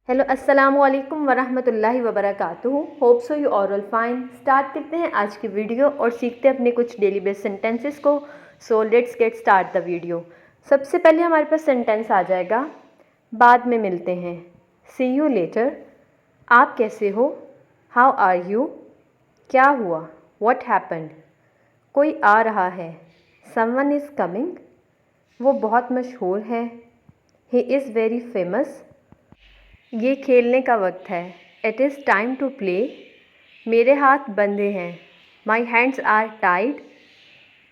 Hello अस्सलामु अलैकुम वरहमतुल्लाहि वबरकातुहू। Hope so you all fine. Start करते हैं आज की वीडियो और सीखते हैं अपने कुछ डेली बेस सेंटेंसेस को। So let's get start the video. सबसे पहले हमारे पास सेंटेंस आ जाएगा बाद में मिलते हैं। See you later. आप कैसे हो? How are you? क्या हुआ? What happened? कोई आ रहा है। Someone is coming. वो बहुत मशहूर है। He is very famous. ये खेलने का वक्त है। It is time to play. मेरे हाथ बंधे हैं। My hands are tied.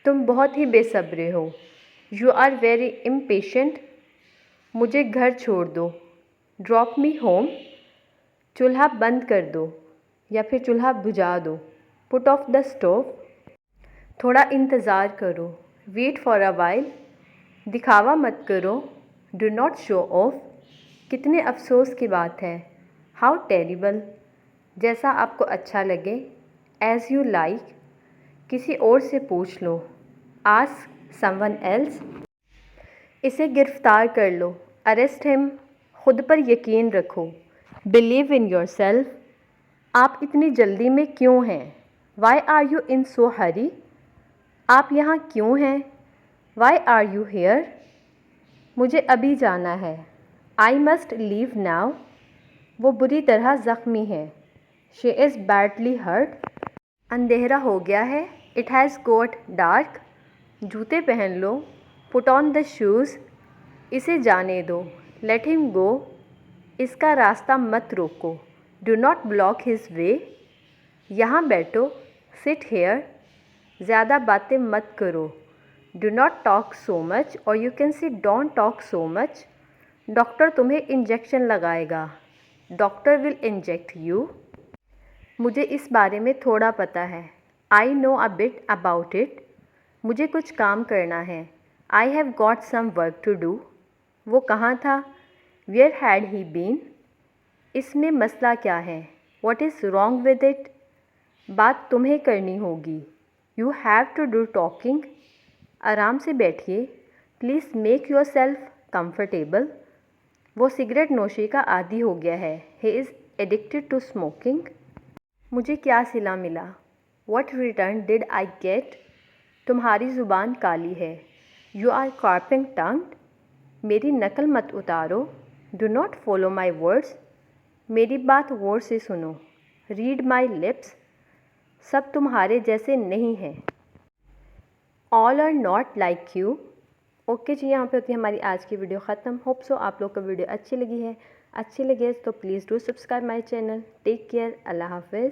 तुम बहुत ही बेसब्रे हो। You are very impatient. मुझे घर छोड़ दो। Drop me home. चूल्हा बंद कर दो या फिर चूल्हा बुझा दो। Put off the stove. थोड़ा इंतज़ार करो। Wait for a while. दिखावा मत करो। Do not show off. कितने अफसोस की बात है। How terrible. जैसा आपको अच्छा लगे। As you like. किसी और से पूछ लो। Ask someone else. इसे गिरफ्तार कर लो। Arrest him. खुद पर यकीन रखो। Believe in yourself. आप इतनी जल्दी में क्यों हैं? Why are you in so hurry? आप यहाँ क्यों हैं? Why are you here? मुझे अभी जाना है। I must leave now. वो बुरी तरह ज़ख्मी है। She is badly hurt. अंधेरा हो गया है। It has got dark. जूते पहन लो। Put on the shoes. इसे जाने दो। Let him go. इसका रास्ता मत रोको। Do not block his way. यहाँ बैठो। Sit here. ज़्यादा बातें मत करो। Do not talk so much और you can see don't talk so much. Doctor तुम्हें इंजेक्शन लगाएगा। Doctor will inject you. मुझे इस बारे में थोड़ा पता है। I know a bit about it. मुझे कुछ काम करना है। I have got some work to do. वो कहाँ था? Where had he been. इसमें मसला क्या है? What is wrong with it. बात तुम्हें करनी होगी। You have to do talking. आराम से बैठिए। Please make yourself comfortable. वो सिगरेट नोशी का आदी हो गया है। He is addicted to smoking. मुझे क्या सिला मिला? What return did I get. तुम्हारी ज़ुबान काली है। You are carping tongued. मेरी नकल मत उतारो। Do not follow my words. मेरी बात गौर से सुनो। Read my lips. सब तुम्हारे जैसे नहीं हैं। All are not like you. Okay जी, यहाँ पे होती है हमारी आज की वीडियो ख़त्म। होप सो आप लोग को वीडियो अच्छी लगी है। अच्छी लगे तो please do subscribe my channel. Take care. अल्लाह हाफिज़।